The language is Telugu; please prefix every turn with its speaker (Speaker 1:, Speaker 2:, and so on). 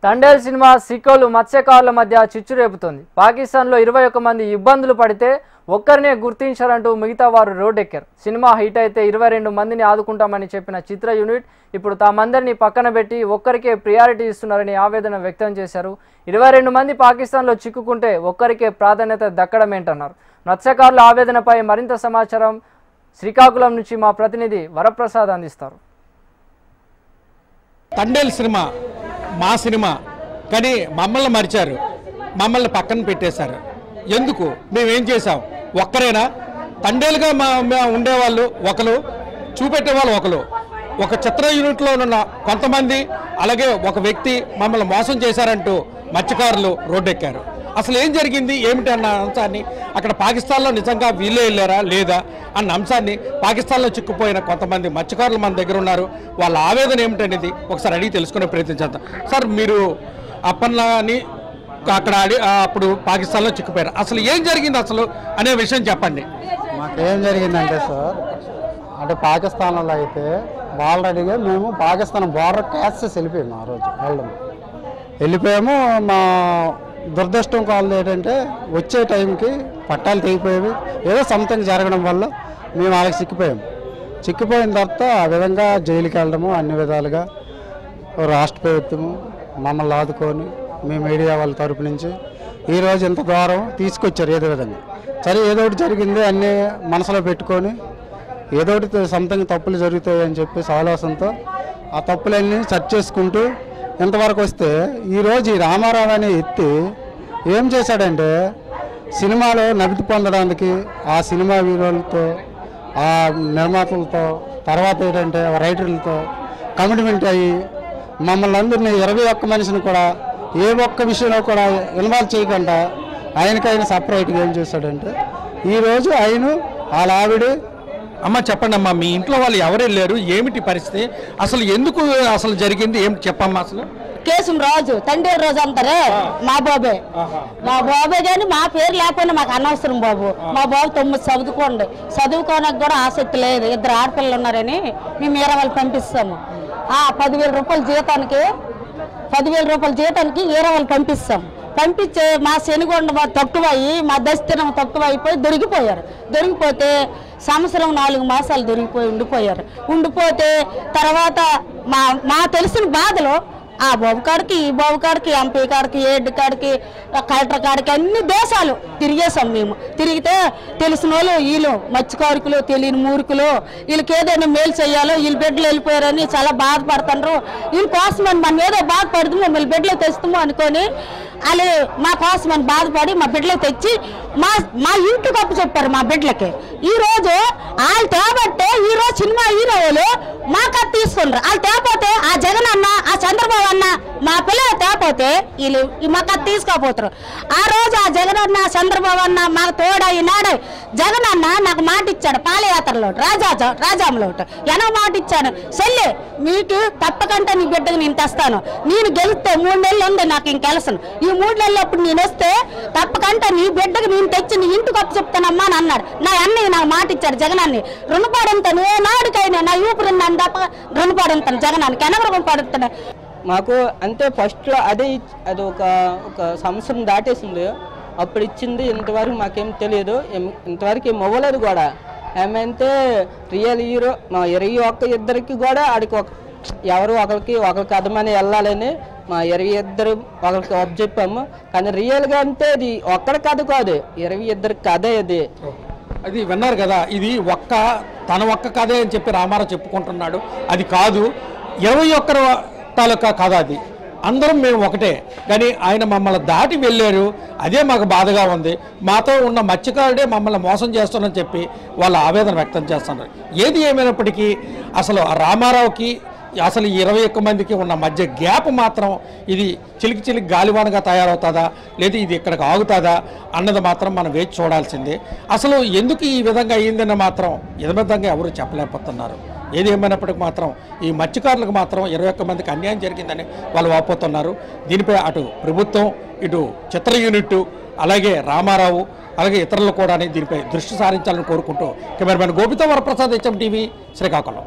Speaker 1: తండేల్ సినిమా సిక్కులు మత్స్యకారుల మధ్య చిచ్చు రేపుతోంది. పాకిస్తాన్లో 21 మంది ఇబ్బందులు పడితే ఒక్కరినే గుర్తించారంటూ మిగతా వారు రోడ్డెక్కారు. సినిమా హిట్ అయితే 22 మందిని ఆదుకుంటామని చెప్పిన చిత్ర యూనిట్ ఇప్పుడు తామందరినీ పక్కన పెట్టి ఒక్కరికే ప్రియారిటీ ఇస్తున్నారని ఆవేదన వ్యక్తం చేశారు. 22 మంది పాకిస్తాన్లో చిక్కుకుంటే ఒక్కరికే ప్రాధాన్యత దక్కడమేంటన్నారు. మత్స్యకారుల ఆవేదనపై మరింత సమాచారం శ్రీకాకుళం నుంచి మా ప్రతినిధి వరప్రసాద్ అందిస్తారు.
Speaker 2: తండేల్ సినిమా మా సినిమా కానీ మమ్మల్ని మరిచారు, మమ్మల్ని పక్కన పెట్టేశారు. ఎందుకు? మేమేం చేసాం? ఒక్కరేనా? తండేలుగా ఉండేవాళ్ళు ఒకరు, చూపెట్టేవాళ్ళు ఒకరు. ఒక చిత్ర యూనిట్లో ఉన్న కొంతమంది అలాగే ఒక వ్యక్తి మమ్మల్ని మోసం చేశారంటూ మత్స్యకారులు రోడ్డెక్కారు. అసలు ఏం జరిగింది ఏమిటి అన్న అంశాన్ని, అక్కడ పాకిస్తాన్లో నిజంగా వీళ్ళే వెళ్ళారా లేదా అన్న అంశాన్ని పాకిస్తాన్లో చిక్కుపోయిన కొంతమంది మత్స్యకారులు మన దగ్గర ఉన్నారు. వాళ్ళ ఆవేదన ఏమిటనేది ఒకసారి అడిగి తెలుసుకునే ప్రయత్నం చేద్దాం. సార్, మీరు అప్పన్నని అక్కడ అప్పుడు పాకిస్తాన్లో చిక్కుపోయారు. అసలు ఏం జరిగింది అసలు అనే విషయం చెప్పండి.
Speaker 3: మాకేం జరిగిందంటే సార్, అంటే పాకిస్తాన్లో అయితే ఆల్రెడీగా మేము పాకిస్తాన్ బార్డర్ క్రాస్ చేసి వెళ్ళిపోయాము. ఆ రోజు వెళ్ళిపోయాము. మా దురదృష్టం కావాలి ఏంటంటే వచ్చే టైంకి పట్టాలు తెగిపోయేవి, ఏదో సంథింగ్ జరగడం వల్ల మేము వాళ్ళకి చిక్కిపోయిన తర్వాత ఆ విధంగా జైలుకి వెళ్ళడము, అన్ని విధాలుగా రాష్ట్ర ప్రభుత్వము మమ్మల్ని ఆదుకొని మీ మీడియా వాళ్ళ తరపు నుంచి ఈరోజు ఇంత దూరం తీసుకొచ్చారు. ఏదో విధంగా సరే ఏదో ఒకటి జరిగింది అన్నీ మనసులో పెట్టుకొని ఏదో ఒకటి సంథింగ్ తప్పులు జరుగుతాయి అని చెప్పేసి ఆలోచనతో ఆ తప్పులన్నీ సెర్చ్ చేసుకుంటూ ఇంతవరకు వస్తే ఈరోజు ఈ రామారావు అనే ఎత్తి ఏం చేశాడంటే సినిమాలో నగదు పొందడానికి ఆ సినిమా హీరోలతో, ఆ నిర్మాతలతో, తర్వాత ఏంటంటే రైటర్లతో కమిట్మెంట్ అయ్యి మమ్మల్ని అందరినీ 21 మనిషిని కూడా ఏ ఒక్క విషయంలో కూడా ఇన్వాల్వ్ చేయకుండా ఆయనకైనా సపరేట్గా ఏం చేశాడంటే ఈరోజు ఆయన వాళ్ళ ఆవిడ.
Speaker 2: అమ్మ చెప్పండి అమ్మా, మీ ఇంట్లో వాళ్ళు ఎవరు వెళ్ళారు, ఏమిటి పరిస్థితి, అసలు ఎందుకు అసలు జరిగింది ఏమిటి చెప్పమ్మా. అసలు
Speaker 4: కేసు రాజు తండ్రి రోజు అంటారే మా బాబే కానీ మా పేరు లేకపోయినా మాకు అనవసరం బాబు. మా బాబు 9 చదువుకోవడానికి కూడా ఆసక్తి లేదు. 2 ఆడపిల్లలు ఉన్నారని మేము 20 వాళ్ళు పంపిస్తాము. 10,000 రూపాయల జీతానికి 20 వాళ్ళు పంపిస్తాం. పంపించే మా శనిగొండ తక్కువయ్యి మా దస్తినం తక్కువ అయిపోయి దొరికిపోతే సంవత్సరం 4 మాసాలు ఉండిపోతే తర్వాత మా తెలిసిన బాధలో ఆ బాబు కాడికి ఈ బాబు కాడికి ఎంపీ కాడికి ఏడ్ కాడికి కలెక్టర్ కాడికి అన్ని దేశాలు తిరిగేసాం. మేము తిరిగితే తెలిసిన వాళ్ళు వీళ్ళు మత్స్యకారుకులు, తెలియని మూర్ఖులు, వీళ్ళకి ఏదైనా మేలు చేయాలో వీళ్ళు బిడ్డలు వెళ్ళిపోయారని చాలా బాధపడుతున్నారు. వీళ్ళ కోసమని మనం ఏదో బాధపడుతుంది మమ్మల్ని బిడ్డలు తెస్తాము అనుకొని వాళ్ళు మా కోసమని బాధపడి మా బిడ్డలు తెచ్చి మా ఇంటికి అప్పు చెప్పారు. మా బిడ్డలకి ఈరోజు వాళ్ళు తేబట్టే ఈరోజు సినిమా హీరోలు మాకు అది తీసుకున్నారు. వాళ్ళు తేపోతే ఆ జగన్ అన్న, ఆ చంద్రబాబు అన్న మా పిల్లలు తేపోతే వీళ్ళు మాకు అది తీసుకోపోతారు. ఆ రోజు ఆ జగన్ అన్న, చంద్రబాబు అన్న మాకు తోడ ఈనాడు జగన్ అన్న నాకు మాట ఇచ్చాడు. పాలయాత్రలో రాజాంలో ఎనో మాట ఇచ్చాను. చెల్లి మీకు తప్పకుండా నీ బిడ్డకు నేను తెస్తాను. నేను గెలిస్తే 3 నెలలు ఉంది నాకు ఇంకెలసను. ఈ 3 నెలలు అప్పుడు నేను వస్తే తప్పకుండా నీ బిడ్డకు నేను తెచ్చి నీ ఇంటికి అప్పు చెప్తానమ్మా అని అన్నాడు. నా అన్నయ్య నాకు మాట ఇచ్చాడు జగనాన్ని. రుణపడంతాను ఏ నాడుకైనా నా ఊపిరి తప్ప రుణపడంతాను జగనానికి ఎనగ రుణపడుతాను.
Speaker 5: మాకు అంతే ఫస్ట్లో అది ఒక సంవత్సరం దాటేసింది. అప్పుడు ఇచ్చింది ఇంతవరకు మాకేం తెలియదు, ఇంతవరకు ఏం అవ్వలేదు కూడా. ఏమైతే రియల్ హీరో మా 21 కూడా ఆడికి ఎవరు ఒకరికి అదమని వెళ్ళాలని మా 22 ఒకరికి అప్పు చెప్పాము. కానీ రియల్గా అంటే ఇది ఒక్కడి కథ కాదు, 22 కథ ఇది.
Speaker 2: అది విన్నారు కదా, ఇది తన ఒక్క కథే అని చెప్పి రామారావు చెప్పుకుంటున్నాడు. అది కాదు, 21 తాలూకా కథ అది. అందరం మేము ఒకటే, కానీ ఆయన మమ్మల్ని దాటి వెళ్ళారు. అదే మాకు బాధగా ఉంది. మాతో ఉన్న మత్స్యకారుడే మమ్మల్ని మోసం చేస్తున్నారని చెప్పి వాళ్ళ ఆవేదన వ్యక్తం చేస్తున్నారు. ఏది ఏమైనప్పటికీ అసలు రామారావుకి అసలు 21 మందికి ఉన్న మధ్య గ్యాప్ మాత్రం ఇది చిలికి గాలివానగా తయారవుతుందా లేదా ఇది ఇక్కడికి ఆగుతుందా అన్నది మాత్రం మనం వేచి చూడాల్సిందే. అసలు ఎందుకు ఈ విధంగా అయ్యిందని మాత్రం యథార్థంగా ఎవరు చెప్పలేకపోతున్నారు. ఏది ఏమైనప్పటికీ మాత్రం ఈ మత్స్యకారులకు మాత్రం 21 మందికి అన్యాయం జరిగిందని వాళ్ళు వాపోతున్నారు. దీనిపై అటు ప్రభుత్వం, ఇటు చిత్ర యూనిట్, అలాగే రామారావు, అలాగే ఇతరులు కూడా దీనిపై దృష్టి సారించాలని కోరుకుంటూ కెమెరామెన్ గోపితో వరప్రసాద్, HM TV, శ్రీకాకుళం.